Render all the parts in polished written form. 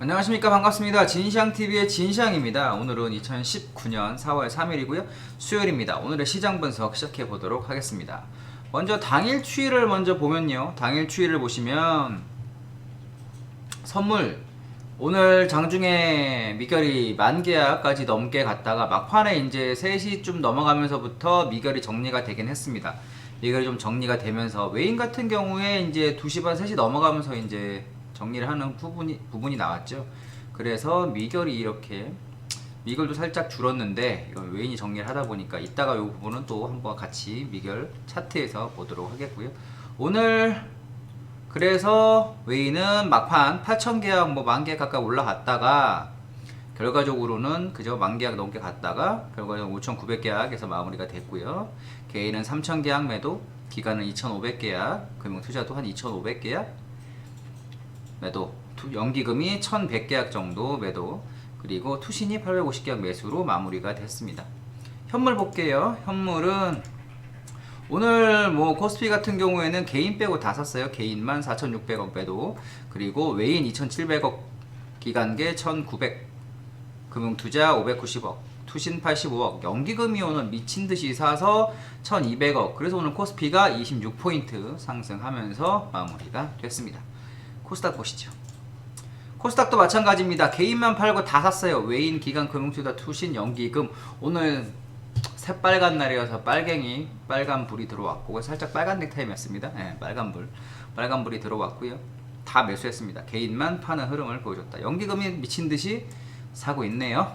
안녕하십니까, 반갑습니다. 진시황TV의 진시황입니다. 오늘은 2019년 4월 3일이고요 수요일입니다. 오늘의 시장 분석 시작해 보도록 하겠습니다. 먼저 당일 추이를 먼저 보면요, 당일 추이를 보시면 선물 오늘 장중에 미결이 만계약까지 넘게 갔다가 막판에 이제 3시쯤 넘어가면서부터 미결이 정리가 되긴 했습니다. 미결이 좀 정리가 되면서 외인 같은 경우에 이제 2시 반 3시 넘어가면서 이제 정리를 하는 부분이 나왔죠. 그래서 미결이 이렇게 미결도 살짝 줄었는데 이건 외인이 정리를 하다 보니까 이따가 이 부분은 또 한번 같이 미결 차트에서 보도록 하겠고요. 오늘 그래서 외인은 막판 8,000계약 뭐 만계약 가까이 올라갔다가 결과적으로는 그저 만계약 넘게 갔다가 결과적으로 5,900계약에서 마무리가 됐고요. 개인은 3,000계약 매도, 기간은 2,500계약, 금융투자도 한 2,500계약 매도, 연기금이 1,100계약 정도 매도, 그리고 투신이 850계약 매수로 마무리가 됐습니다. 현물 볼게요. 현물은 오늘 뭐 코스피 같은 경우에는 개인 빼고 다 샀어요. 개인만 4,600억 매도, 그리고 외인 2,700억, 기간계 1,900, 금융투자 590억, 투신 85억, 연기금이 오늘 미친듯이 사서 1,200억. 그래서 오늘 코스피가 26포인트 상승하면서 마무리가 됐습니다. 코스닥 보시죠. 코스닥도 마찬가지입니다. 개인만 팔고 다 샀어요. 외인, 기간, 금융투자, 투신, 연기금. 오늘 새빨간 날이어서 빨간 불이 들어왔고, 살짝 빨간 넥타이였습니다. 네, 빨간 불이 들어왔고요. 다 매수했습니다. 개인만 파는 흐름을 보여줬다. 연기금이 미친듯이 사고 있네요.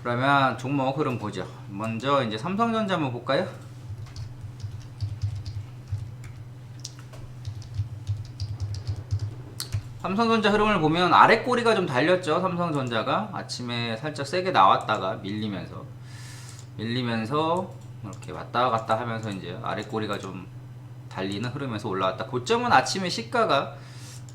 그러면 종목 흐름 보죠. 먼저 이제 삼성전자 한번 볼까요? 삼성전자 흐름을 보면 아래 꼬리가 좀 달렸죠. 삼성전자가 아침에 살짝 세게 나왔다가 밀리면서 이렇게 왔다 갔다 하면서 이제 아래 꼬리가 좀 달리는 흐름에서 올라왔다. 고점은 아침에 시가가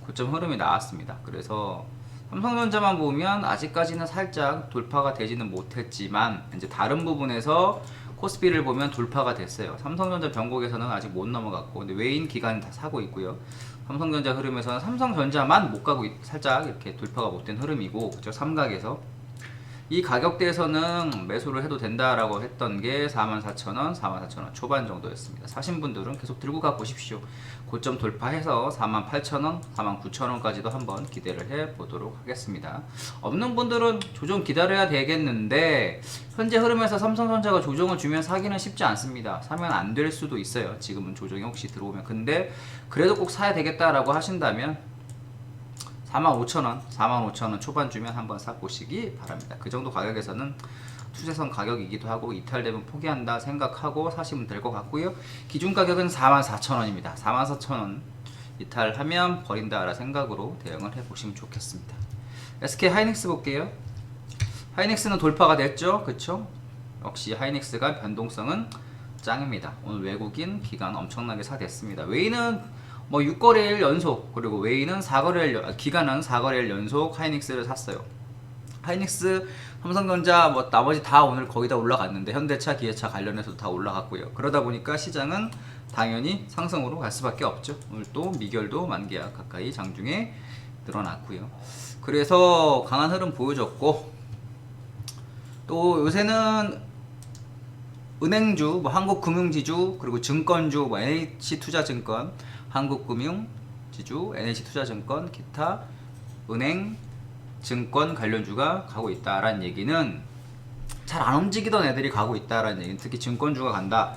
고점 흐름이 나왔습니다. 그래서 삼성전자만 보면 아직까지는 살짝 돌파가 되지는 못했지만 이제 다른 부분에서 코스피를 보면 돌파가 됐어요. 삼성전자 변곡에서는 아직 못 넘어갔고, 근데 외인 기간은 다 사고 있고요. 삼성전자 흐름에서는 삼성전자만 못 가고 살짝 이렇게 돌파가 못된 흐름이고, 그죠? 삼각에서 이 가격대에서는 매수를 해도 된다라고 했던 게 44,000원, 44,000원 초반 정도였습니다. 사신 분들은 계속 들고 가 보십시오. 고점 돌파해서 48,000원, 49,000원까지도 한번 기대를 해 보도록 하겠습니다. 없는 분들은 조정 기다려야 되겠는데, 현재 흐름에서 삼성전자가 조정을 주면 사기는 쉽지 않습니다. 사면 안 될 수도 있어요. 지금은 조정이 혹시 들어오면. 근데 그래도 꼭 사야 되겠다라고 하신다면 45,000원, 45,000원 초반 주면 한번 사보시기 바랍니다. 그 정도 가격에서는 투자선 가격이기도 하고 이탈되면 포기한다 생각하고 사시면 될 것 같고요. 기준 가격은 44,000원입니다. 44,000원 이탈하면 버린다라 생각으로 대응을 해보시면 좋겠습니다. SK 하이닉스 볼게요. 하이닉스는 돌파가 됐죠, 그쵸? 역시 하이닉스가 변동성은 짱입니다. 오늘 외국인 기간 엄청나게 사됐습니다. 외인은 뭐 6거래일 연속, 그리고 외인은 4거래일, 기간은 4거래일 연속 하이닉스를 샀어요. 하이닉스, 삼성전자 뭐 나머지 다 오늘 거의 다 올라갔는데, 현대차, 기아차 관련해서도 다 올라갔고요. 그러다 보니까 시장은 당연히 상승으로 갈 수밖에 없죠. 오늘 또 미결도 만계약 가까이 장중에 늘어났고요. 그래서 강한 흐름 보여줬고, 또 요새는 은행주, 뭐 한국금융지주, 그리고 증권주, 뭐 NH투자증권, 한국금융지주, NH투자증권, 기타 은행, 증권 관련주가 가고 있다라는 얘기는 잘 안 움직이던 애들이 가고 있다라는 얘기는, 특히 증권주가 간다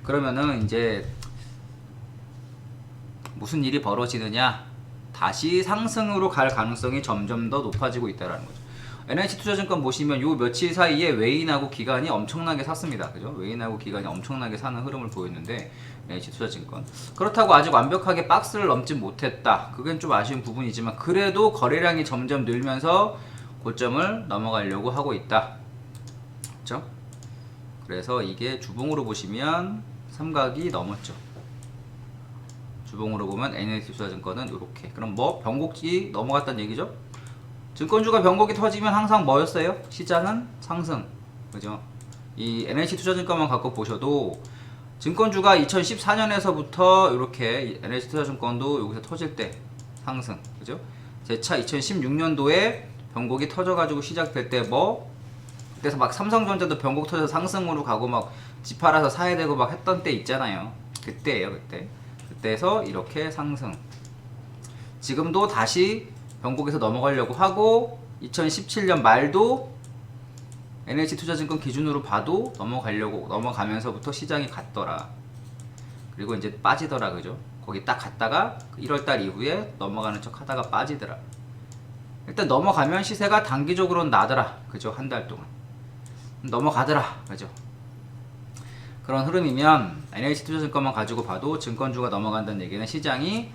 그러면은 이제 무슨 일이 벌어지느냐, 다시 상승으로 갈 가능성이 점점 더 높아지고 있다라는 거죠. NH투자증권 보시면 요 며칠 사이에 외인하고 기관이 엄청나게 샀습니다. 그죠? 외인하고 기관이 엄청나게 사는 흐름을 보였는데, NH투자증권. 그렇다고 아직 완벽하게 박스를 넘지 못했다. 그건 좀 아쉬운 부분이지만, 그래도 거래량이 점점 늘면서 고점을 넘어가려고 하고 있다. 그죠? 그래서 이게 주봉으로 보시면 삼각이 넘었죠. 주봉으로 보면 NH투자증권은 이렇게. 그럼 뭐 변곡기 넘어갔다는 얘기죠? 증권주가 변곡이 터지면 항상 뭐였어요? 시장은 상승. 그죠? 이 NH투자증권만 갖고 보셔도 증권주가 2014년에서부터 이렇게 NH투자증권도 여기서 터질 때 상승. 그죠? 제차 2016년도에 변곡이 터져가지고 시작될 때 그때서 막 삼성전자도 변곡 터져서 상승으로 가고 막 집 팔아서 사야 되고 막 했던 때 있잖아요. 그때예요, 그때. 그때에서 이렇게 상승. 지금도 다시 변곡에서 넘어가려고 하고 2017년 말도 NH투자증권 기준으로 봐도 넘어가면서부터 시장이 갔더라. 그리고 이제 빠지더라, 그죠? 거기 딱 갔다가 1월달 이후에 넘어가는 척 하다가 빠지더라. 일단 넘어가면 시세가 단기적으로는 나더라, 그죠? 한 달 동안 넘어가더라, 그죠? 그런 흐름이면 NH투자증권만 가지고 봐도 증권주가 넘어간다는 얘기는 시장이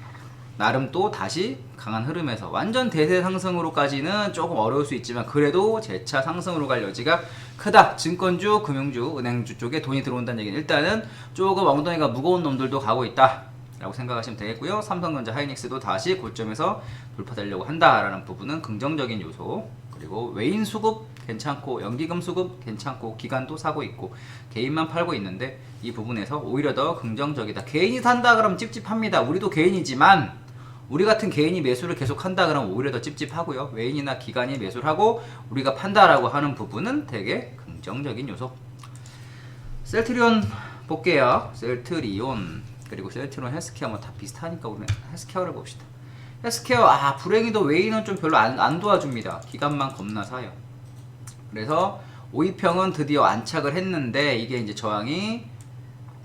나름 또 다시 강한 흐름에서 완전 대세 상승으로까지는 조금 어려울 수 있지만 그래도 재차 상승으로 갈 여지가 크다. 증권주, 금융주, 은행주 쪽에 돈이 들어온다는 얘기는 일단은 조금 엉덩이가 무거운 놈들도 가고 있다 라고 생각하시면 되겠고요. 삼성전자, 하이닉스도 다시 고점에서 돌파되려고 한다라는 부분은 긍정적인 요소. 그리고 외인 수급 괜찮고 연기금 수급 괜찮고 기관도 사고 있고 개인만 팔고 있는데 이 부분에서 오히려 더 긍정적이다. 개인이 산다 그러면 찝찝합니다. 우리도 개인이지만 우리 같은 개인이 매수를 계속 한다 그러면 오히려 더 찝찝하고요. 외인이나 기관이 매수를 하고 우리가 판다라고 하는 부분은 되게 긍정적인 요소. 셀트리온 볼게요. 셀트리온 그리고 셀트리온 헬스케어 뭐 다 비슷하니까 우리는 헬스케어를 봅시다. 헬스케어 불행히도 외인은 좀 별로 안 도와줍니다. 기관만 겁나 사요. 그래서 5위평은 드디어 안착을 했는데 이게 이제 저항이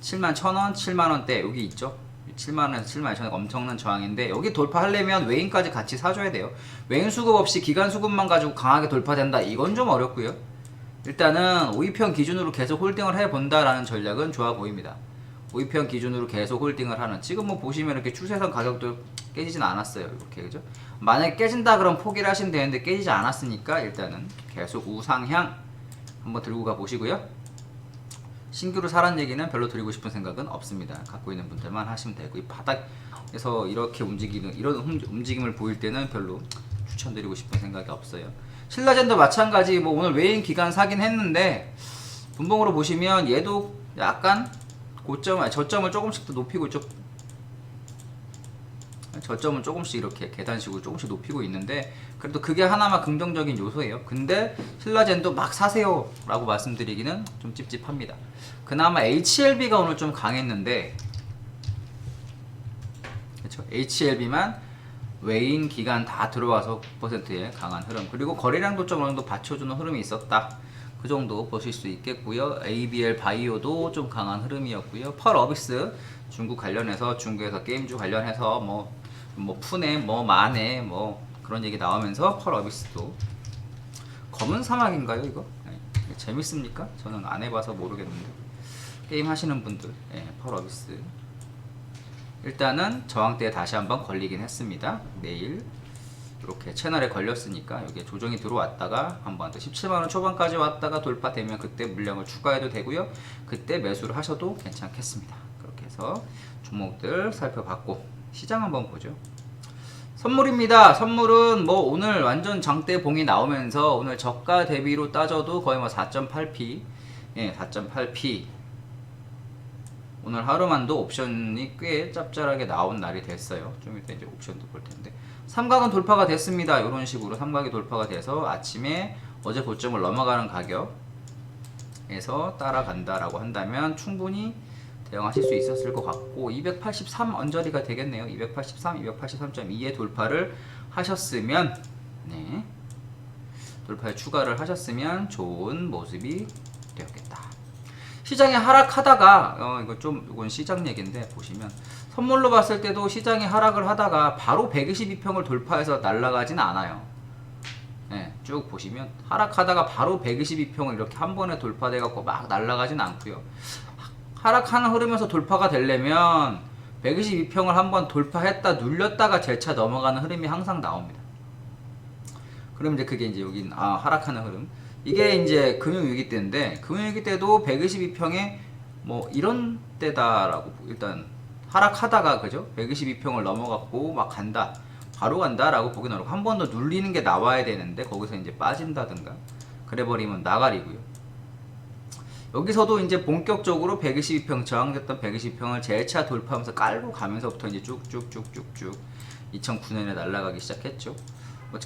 71,000원, 7만원대 여기 있죠. 7만원에서 72,000원 엄청난 저항인데 여기 돌파하려면 외인까지 같이 사줘야 돼요. 외인 수급 없이 기관 수급만 가지고 강하게 돌파된다 이건 좀 어렵고요. 일단은 5위평 기준으로 계속 홀딩을 해본다라는 전략은 좋아 보입니다. 5위평 기준으로 계속 홀딩을 하는 지금 뭐 보시면 이렇게 추세선 가격도 깨지진 않았어요. 이렇게 그죠? 만약에 깨진다 그럼 포기를 하시면 되는데 깨지지 않았으니까 일단은 계속 우상향 한번 들고 가 보시고요. 신규로 사란 얘기는 별로 드리고 싶은 생각은 없습니다. 갖고 있는 분들만 하시면 되고 이 바닥에서 이렇게 움직이는 이런 움직임을 보일 때는 별로 추천드리고 싶은 생각이 없어요. 신라젠도 마찬가지 뭐 오늘 외인 기간 사긴 했는데 분봉으로 보시면 얘도 약간 저점을 조금씩 더 높이고 있죠. 저점은 조금씩 이렇게 계단식으로 조금씩 높이고 있는데 그래도 그게 하나만 긍정적인 요소예요. 근데 신라젠도 막 사세요 라고 말씀드리기는 좀 찝찝합니다. 그나마 HLB가 오늘 좀 강했는데 그렇죠? HLB만 외인 기간 다 들어와서 9%의 강한 흐름 그리고 거래량도 좀 어느 정도 받쳐주는 흐름이 있었다. 그 정도 보실 수 있겠고요. ABL 바이오도 좀 강한 흐름이었고요. 펄 어비스 중국 관련해서 중국에서 게임주 관련해서 뭐 푸네 마네 그런 얘기 나오면서 펄 어비스도 검은 사막인가요 이거? 네. 재밌습니까? 저는 안 해봐서 모르겠는데 게임 하시는 분들 펄 어비스 일단은 저항대에 다시 한번 걸리긴 했습니다. 내일 이렇게 채널에 걸렸으니까 여기에 조정이 들어왔다가 한번 더 17만원 초반까지 왔다가 돌파되면 그때 물량을 추가해도 되고요. 그때 매수를 하셔도 괜찮겠습니다. 그렇게 해서 종목들 살펴봤고 시장 한번 보죠. 선물입니다. 선물은 뭐 오늘 완전 장대 봉이 나오면서 오늘 저가 대비로 따져도 거의 뭐 4.8p 4.8p 오늘 하루만도 옵션이 꽤 짭짤하게 나온 날이 됐어요. 좀 이따 이제 옵션도 볼 텐데 삼각은 돌파가 됐습니다. 이런 식으로 삼각이 돌파가 돼서 아침에 어제 고점을 넘어가는 가격에서 따라간다라고 한다면 충분히 대응하실 수 있었을 것 같고 283 언저리가 되겠네요. 283, 283.2에 돌파를 하셨으면 돌파에 추가를 하셨으면 좋은 모습이 되었겠다. 시장이 하락하다가 이건 시장 얘기인데 보시면 선물로 봤을 때도 시장이 하락을 하다가 바로 122평을 돌파해서 날아가진 않아요. 쭉 보시면 하락하다가 바로 122평을 이렇게 한 번에 돌파돼 갖고 막 날아가진 않고요. 하락하는 흐름에서 돌파가 되려면 122평을 한번 돌파했다 눌렸다가 재차 넘어가는 흐름이 항상 나옵니다. 그럼 이제 그게 이제 여긴 하락하는 흐름. 이게 이제 금융위기 때인데 금융위기 때도 122평에 뭐 이런 때다라고 일단 하락하다가 그죠? 122평을 넘어갔고 막 간다. 바로 간다라고 보기는 어렵고 한 번 더 눌리는 게 나와야 되는데 거기서 이제 빠진다든가 그래버리면 나가리고요. 여기서도 이제 본격적으로 122평 저항됐던 122평을 재차 돌파하면서 깔고 가면서부터 이제 쭉쭉쭉쭉쭉 2009년에 날아가기 시작했죠.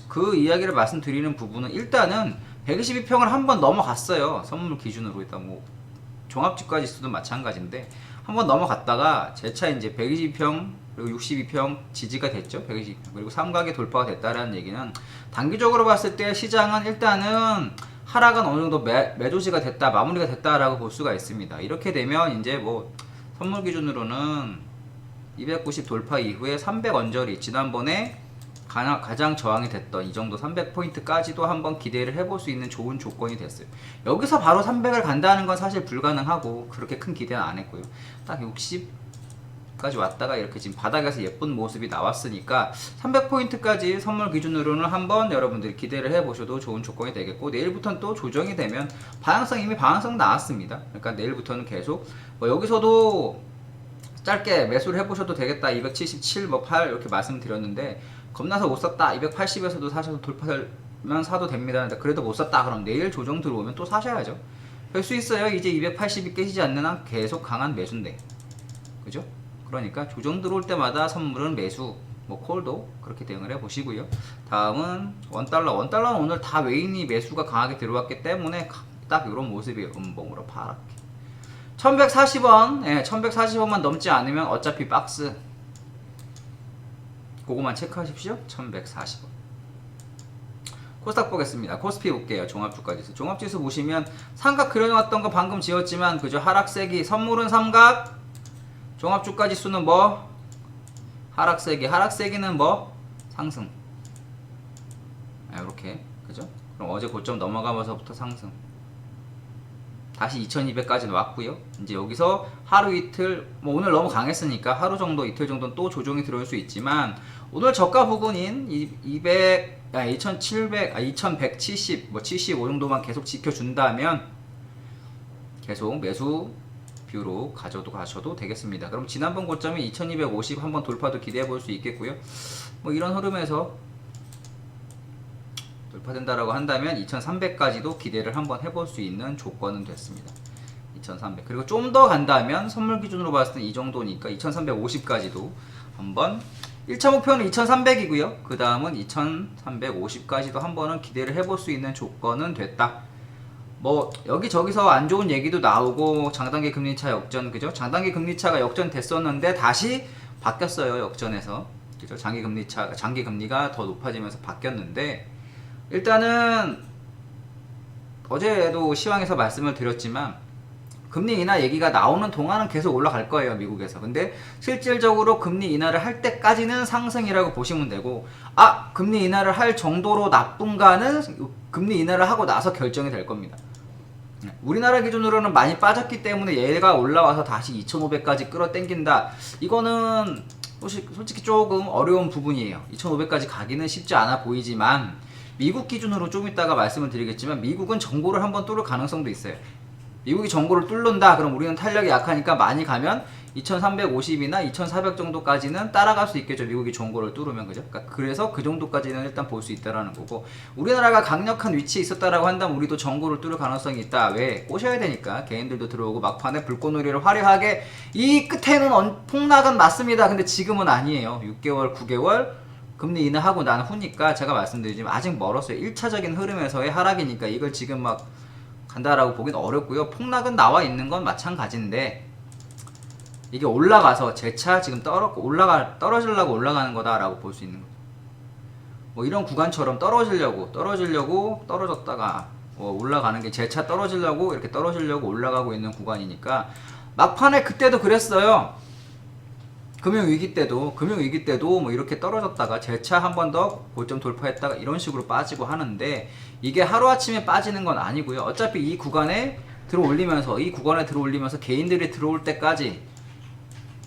그 이야기를 말씀드리는 부분은 일단은 122평을 한번 넘어갔어요. 선물 기준으로. 일단 뭐 종합주가 지수도 마찬가지인데 한번 넘어갔다가 재차 이제 122평 그리고 62평 지지가 됐죠. 122평 그리고 삼각의 돌파가 됐다라는 얘기는 단기적으로 봤을 때 시장은 일단은 하락은 어느 정도 매도지가 됐다, 마무리가 됐다라고 볼 수가 있습니다. 이렇게 되면 이제 뭐 선물 기준으로는 290 돌파 이후에 300 언저리 지난번에 가장 저항이 됐던 이 정도 300포인트까지도 한번 기대를 해볼 수 있는 좋은 조건이 됐어요. 여기서 바로 300을 간다는 건 사실 불가능하고 그렇게 큰 기대는 안 했고요. 딱 60까지 왔다가 이렇게 지금 바닥에서 예쁜 모습이 나왔으니까 300포인트까지 선물 기준으로는 한번 여러분들이 기대를 해보셔도 좋은 조건이 되겠고, 내일부터는 또 조정이 되면 이미 방향성 나왔습니다. 그러니까 내일부터는 계속 뭐 여기서도 짧게 매수를 해보셔도 되겠다. 277, 8 이렇게 말씀드렸는데 겁나서 못 샀다. 280에서도 사셔서 돌파하면 사도 됩니다. 그래도 못 샀다. 그럼 내일 조정 들어오면 또 사셔야죠. 할 수 있어요. 이제 280이 깨지지 않는 한 계속 강한 매수인데, 그죠? 그러니까 조정 들어올 때마다 선물은 매수, 뭐 콜도 그렇게 대응을 해보시고요. 다음은 원달러. 원달러는 오늘 다 외인이 매수가 강하게 들어왔기 때문에 딱 이런 모습이에요. 음봉으로 파랗게 1140원, 예, 1140원만 넘지 않으면 어차피 박스. 그거만 체크하십시오. 1140원. 코스닥 보겠습니다. 코스피 볼게요. 종합주가지수. 종합지수 보시면 삼각 그려놨던 거 방금 지웠지만 그죠? 하락세기. 선물은 삼각. 종합주가지수는 뭐? 하락세기. 하락세기는 뭐? 상승. 이렇게 그죠? 그럼 어제 고점 넘어가면서부터 상승. 다시 2200까지 왔고요. 이제 여기서 하루 이틀, 뭐 오늘 너무 강했으니까 하루 정도 이틀 정도는 또 조정이 들어올 수 있지만 오늘 저가 부근인 2170, 뭐 75 정도만 계속 지켜준다면 계속 매수 뷰로 가셔도 되겠습니다. 그럼 지난번 고점이 2250 한번 돌파도 기대해 볼 수 있겠고요. 뭐 이런 흐름에서 돌파된다라고 한다면 2300까지도 기대를 한번 해볼 수 있는 조건은 됐습니다. 2300. 그리고 좀 더 간다면 선물 기준으로 봤을 때 이 정도니까 2350까지도 한번 1차 목표는 2300이고요. 그 다음은 2350까지도 한번은 기대를 해볼 수 있는 조건은 됐다. 뭐 여기저기서 안 좋은 얘기도 나오고 장단기 금리차 역전, 그죠? 장단기 금리차가 역전됐었는데 다시 바뀌었어요. 역전해서, 그죠? 장기 금리가 더 높아지면서 바뀌었는데, 일단은 어제도 시황에서 말씀을 드렸지만 금리 인하 얘기가 나오는 동안은 계속 올라갈 거예요, 미국에서. 근데 실질적으로 금리 인하를 할 때까지는 상승이라고 보시면 되고, 금리 인하를 할 정도로 나쁜가는 금리 인하를 하고 나서 결정이 될 겁니다. 우리나라 기준으로는 많이 빠졌기 때문에 얘가 올라와서 다시 2500까지 끌어당긴다, 이거는 솔직히 조금 어려운 부분이에요. 2500까지 가기는 쉽지 않아 보이지만 미국 기준으로 좀 이따가 말씀을 드리겠지만 미국은 정고를 한번 뚫을 가능성도 있어요. 미국이 정고를 뚫는다, 그럼 우리는 탄력이 약하니까 많이 가면 2350이나 2400 정도까지는 따라갈 수 있겠죠. 미국이 정고를 뚫으면, 그죠? 그래서 그 정도까지는 일단 볼 수 있다라는 거고, 우리나라가 강력한 위치에 있었다라고 한다면 우리도 정고를 뚫을 가능성이 있다. 왜? 꼬셔야 되니까. 개인들도 들어오고 막판에 불꽃놀이를 화려하게, 이 끝에는 폭락은 맞습니다. 근데 지금은 아니에요. 6개월, 9개월 금리 인하하고 난 후니까 제가 말씀드리지만 아직 멀었어요. 1차적인 흐름에서의 하락이니까 이걸 지금 막 간다라고 보긴 어렵고요. 폭락은 나와 있는 건 마찬가지인데 이게 올라가서 재차 지금 떨어지려고 올라가는 거다라고 볼 수 있는 거죠. 뭐 이런 구간처럼 떨어지려고 떨어졌다가 올라가는 게 재차 떨어지려고 올라가고 있는 구간이니까 막판에 그때도 그랬어요. 금융위기 때도 뭐 이렇게 떨어졌다가 재차 한 번 더 고점 돌파했다가 이런 식으로 빠지고 하는데, 이게 하루아침에 빠지는 건 아니고요. 어차피 이 구간에 들어올리면서 개인들이 들어올 때까지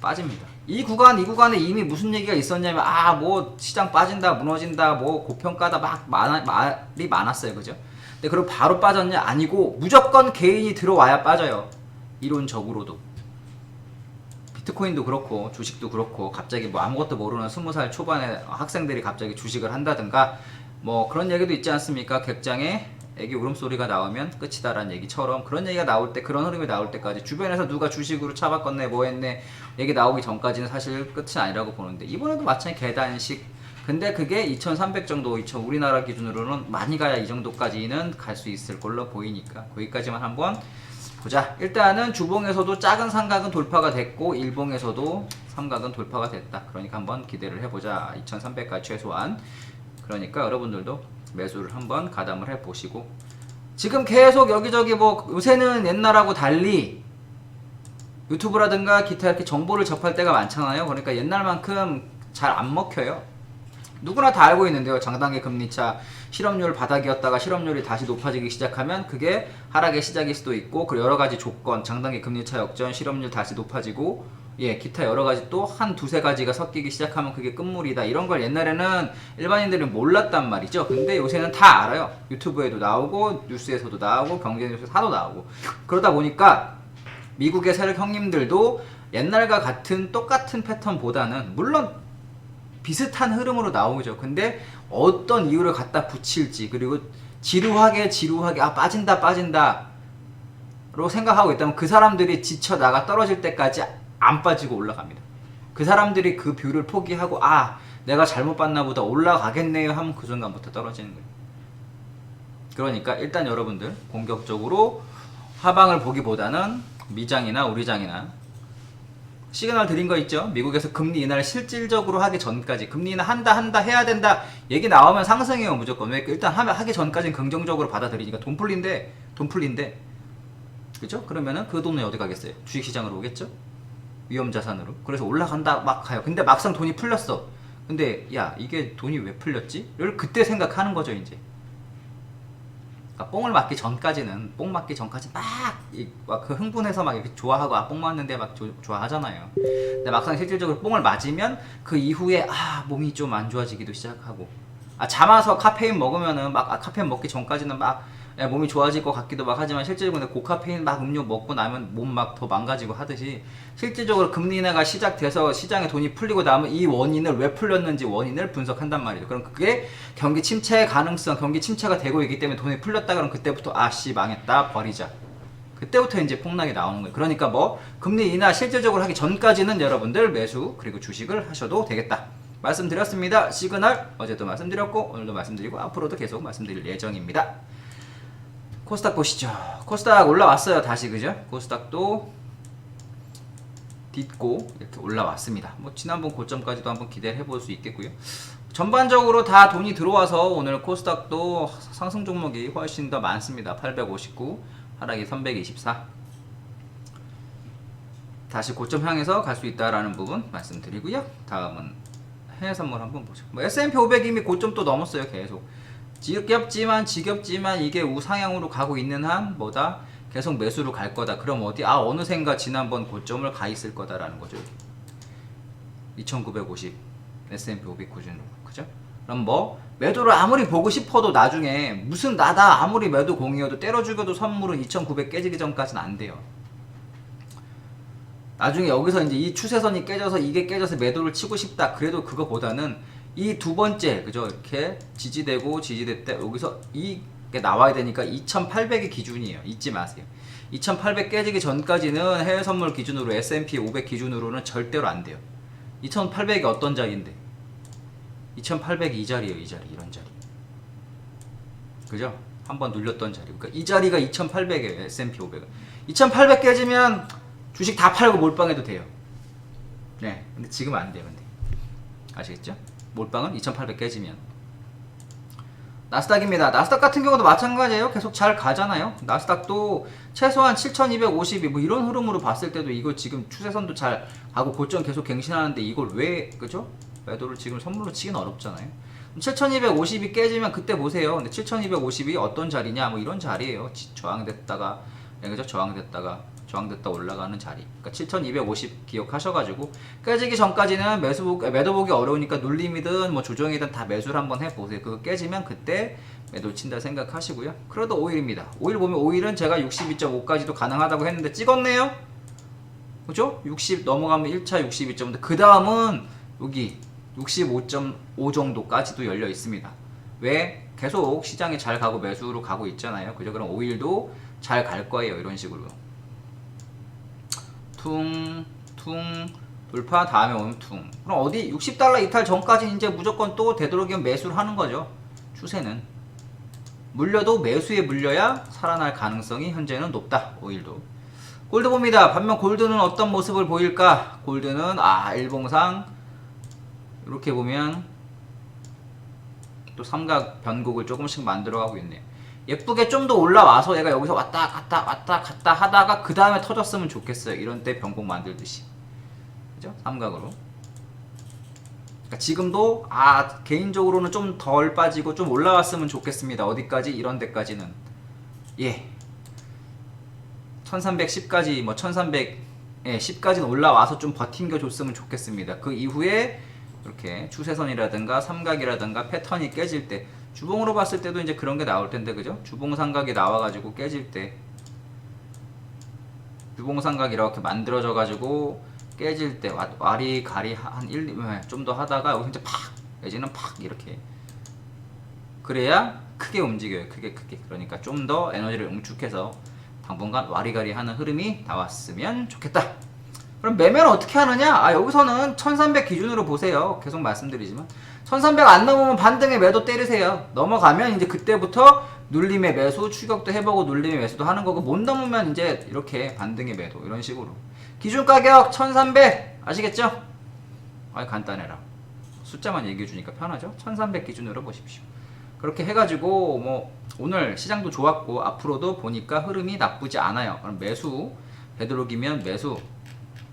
빠집니다. 이 구간에 이미 무슨 얘기가 있었냐면 뭐 시장 빠진다, 무너진다, 뭐 고평가다 막 말이 많았어요. 그죠? 근데 그럼 바로 빠졌냐? 아니고 무조건 개인이 들어와야 빠져요. 이론적으로도. 비트코인도 그렇고 주식도 그렇고, 갑자기 뭐 아무것도 모르는 20살 초반에 학생들이 갑자기 주식을 한다든가 뭐 그런 얘기도 있지 않습니까? 객장에 애기 울음소리가 나오면 끝이다라는 얘기처럼 그런 얘기가 나올 때, 그런 흐름이 나올 때까지 주변에서 누가 주식으로 차 바꿨네 뭐 했네 얘기 나오기 전까지는 사실 끝이 아니라고 보는데, 이번에도 마찬가지 계단식. 근데 그게 2300 정도, 우리나라 기준으로는 많이 가야 이 정도까지는 갈 수 있을 걸로 보이니까 거기까지만 한번 보자. 일단은 주봉에서도 작은 삼각은 돌파가 됐고 일봉에서도 삼각은 돌파가 됐다. 그러니까 한번 기대를 해보자. 2300까지 최소한. 그러니까 여러분들도 매수를 한번 가담을 해보시고, 지금 계속 여기저기 뭐 요새는 옛날하고 달리 유튜브라든가 기타 이렇게 정보를 접할 때가 많잖아요. 그러니까 옛날만큼 잘 안 먹혀요. 누구나 다 알고 있는데요. 장단기 금리차 실업률 바닥이었다가 실업률이 다시 높아지기 시작하면 그게 하락의 시작일 수도 있고, 그 여러 가지 조건, 장단기 금리차 역전, 실업률 다시 높아지고, 기타 여러 가지 또 한 두세 가지가 섞이기 시작하면 그게 끝물이다. 이런 걸 옛날에는 일반인들은 몰랐단 말이죠. 근데 요새는 다 알아요. 유튜브에도 나오고 뉴스에서도 나오고 경제뉴스 사도 나오고. 그러다 보니까 미국의 세력 형님들도 옛날과 같은 똑같은 패턴보다는 물론 비슷한 흐름으로 나오죠. 근데 어떤 이유를 갖다 붙일지, 그리고 지루하게 빠진다 로 생각하고 있다면 그 사람들이 지쳐 나가 떨어질 때까지 안 빠지고 올라갑니다. 그 사람들이 그 뷰를 포기하고 내가 잘못 봤나 보다 올라가겠네요 하면 그 순간부터 떨어지는 거예요. 그러니까 일단 여러분들 공격적으로 하방을 보기보다는 미장이나 우리장이나 시그널 드린 거 있죠? 미국에서 금리 인하를 실질적으로 하기 전까지, 금리 인하 한다 해야 된다 얘기 나오면 상승해요 무조건. 왜? 일단 하기 전까지는 긍정적으로 받아들이니까 돈 풀린데 그죠? 그러면은 그 돈은 어디 가겠어요? 주식시장으로 오겠죠? 위험자산으로. 그래서 올라간다 막 가요. 근데 막상 돈이 풀렸어. 근데 이게 돈이 왜 풀렸지? 를 그때 생각하는 거죠 이제. 그러니까 뽕 맞기 전까지는 막 그 흥분해서 막 이렇게 좋아하고 뽕 맞는데 막 좋아하잖아요. 근데 막상 실질적으로 뽕을 맞으면 그 이후에 몸이 좀 안 좋아지기도 시작하고, 잠아서 카페인 먹으면은 카페인 먹기 전까지는 몸이 좋아질 것 같기도 하지만 실질적으로 고카페인 음료 먹고 나면 몸 더 망가지고 하듯이, 실질적으로 금리 인하가 시작돼서 시장에 돈이 풀리고 나면 이 원인을 왜 풀렸는지 원인을 분석한단 말이죠. 그럼 그게 경기 침체의 가능성, 경기 침체가 되고 있기 때문에 돈이 풀렸다 그러면 그때부터 망했다 버리자. 그때부터 이제 폭락이 나오는 거예요. 그러니까 금리 인하 실질적으로 하기 전까지는 여러분들 매수 그리고 주식을 하셔도 되겠다. 말씀드렸습니다. 시그널 어제도 말씀드렸고 오늘도 말씀드리고 앞으로도 계속 말씀드릴 예정입니다. 코스닥 보시죠. 코스닥 올라왔어요 다시, 그죠? 코스닥도 딛고 이렇게 올라왔습니다. 지난번 고점까지도 한번 기대를 해볼 수 있겠고요. 전반적으로 다 돈이 들어와서 오늘 코스닥도 상승 종목이 훨씬 더 많습니다. 859, 하락이 324. 다시 고점 향해서 갈 수 있다라는 부분 말씀드리고요. 다음은 해외 선물 한번 보죠. S&P 500 이미 고점 또 넘었어요. 계속 지겹지만 이게 우상향으로 가고 있는 한 계속 매수로 갈 거다. 그럼 어느샌가 지난번 고점을 가 있을 거다라는 거죠. 2950 S&P 500 기준으로, 그죠? 그럼 매도를 아무리 보고 싶어도 나중에 무슨 나다 아무리 매도 공이어도 때려 죽여도 선물은 2900 깨지기 전까지는 안 돼요. 나중에 여기서 이제 이 추세선이 깨져서 이게 깨져서 매도를 치고 싶다. 그래도 그거보다는 이 두 번째, 그죠? 이렇게 지지됐다. 여기서 이게 나와야 되니까 2800이 기준이에요. 잊지 마세요. 2800 깨지기 전까지는 해외 선물 기준으로 S&P 500 기준으로는 절대로 안 돼요. 2800이 어떤 자리인데? 2800이 이 자리예요. 이런 자리. 그죠? 한번 눌렸던 자리. 그러니까 이 자리가 2800이에요. S&P 500은. 2800 깨지면 주식 다 팔고 몰빵해도 돼요. 네. 근데 지금 안 돼요. 근데. 아시겠죠? 몰빵은 2800 깨지면. 나스닥입니다. 나스닥 같은 경우도 마찬가지예요. 계속 잘 가잖아요. 나스닥도 최소한 7250이 이런 흐름으로 봤을 때도 이거 지금 추세선도 잘 가고 고점 계속 갱신하는데 이걸 왜, 그죠? 매도를 지금 선물로 치기는 어렵잖아요. 7250이 깨지면 그때 보세요. 근데 7250이 어떤 자리냐? 이런 자리예요. 저항됐다가, 그죠? 저항됐다 올라가는 자리. 그러니까 7250 기억하셔가지고 깨지기 전까지는 매도 보기 어려우니까 눌림이든 조정이든 다 매수를 한번 해보세요. 그거 깨지면 그때 매도 친다 생각하시고요. 그래도 오일입니다. 오일 보면 오일은 제가 62.5까지도 가능하다고 했는데 찍었네요. 그죠? 60 넘어가면 1차 62.5인데 그 다음은 여기 65.5 정도까지도 열려 있습니다. 왜? 계속 시장이 잘 가고 매수로 가고 있잖아요. 그죠? 그럼 5일도 잘 갈 거예요. 이런 식으로. 퉁, 퉁, 돌파 다음에 오면 퉁. 그럼 어디 60달러 이탈 전까지 이제 무조건 또 되도록이면 매수를 하는 거죠. 추세는. 물려도 매수에 물려야 살아날 가능성이 현재는 높다. 5일도. 골드 봅니다. 반면 골드는 어떤 모습을 보일까? 골드는 일봉상 이렇게 보면 또 삼각 변곡을 조금씩 만들어가고 있네요. 예쁘게 좀 더 올라와서 얘가 여기서 왔다 갔다 하다가 그 다음에 터졌으면 좋겠어요. 이런 때 변곡 만들듯이. 그죠? 삼각으로. 그러니까 지금도 개인적으로는 좀 덜 빠지고 좀 올라왔으면 좋겠습니다. 어디까지? 이런 데까지는. 예. 1310까지 1310까지는 올라와서 좀 버틴겨 줬으면 좋겠습니다. 그 이후에 이렇게 추세선이라든가 삼각이라든가 패턴이 깨질 때 주봉으로 봤을 때도 이제 그런 게 나올 텐데 그죠? 주봉 삼각이 나와가지고 깨질 때 주봉 삼각이 이렇게 만들어져 가지고 깨질 때 와리가리 한 좀 더 하다가 여기 이제 팍 내지는 팍 이렇게 그래야 크게 움직여요. 크게 그러니까 좀 더 에너지를 응축해서 당분간 와리가리 하는 흐름이 나왔으면 좋겠다. 그럼 매매는 어떻게 하느냐? 여기서는 1300 기준으로 보세요. 계속 말씀드리지만 1300 안 넘으면 반등에 매도 때리세요. 넘어가면 이제 그때부터 눌림의 매수, 추격도 해보고 눌림의 매수도 하는 거고 못 넘으면 이제 이렇게 반등의 매도 이런 식으로. 기준 가격 1300 아시겠죠? 간단해라. 숫자만 얘기해 주니까 편하죠? 1300 기준으로 보십시오. 그렇게 해가지고 오늘 시장도 좋았고 앞으로도 보니까 흐름이 나쁘지 않아요. 그럼 매수, 되도록이면 매수,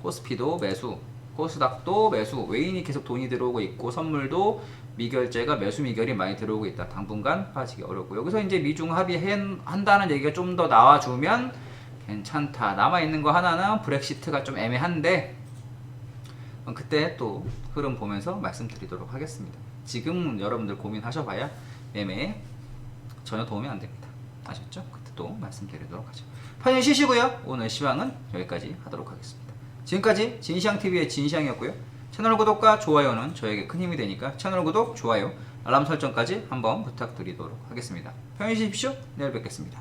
코스피도 매수, 코스닥도 매수, 외인이 계속 돈이 들어오고 있고 선물도 미결제가 매수 미결이 많이 들어오고 있다. 당분간 빠지기 어렵고 여기서 이제 미중 합의한다는 얘기가 좀 더 나와주면 괜찮다. 남아있는 거 하나는 브렉시트가 좀 애매한데 그때 또 흐름 보면서 말씀드리도록 하겠습니다. 지금 여러분들 고민하셔봐야 매매에 전혀 도움이 안 됩니다. 아셨죠? 그때 또 말씀드리도록 하죠. 편히 쉬시고요. 오늘 시황은 여기까지 하도록 하겠습니다. 지금까지 진시황TV의 진시황이었고요. 채널 구독과 좋아요는 저에게 큰 힘이 되니까 채널 구독, 좋아요, 알람 설정까지 한번 부탁드리도록 하겠습니다. 편히 쉬십시오. 내일 뵙겠습니다.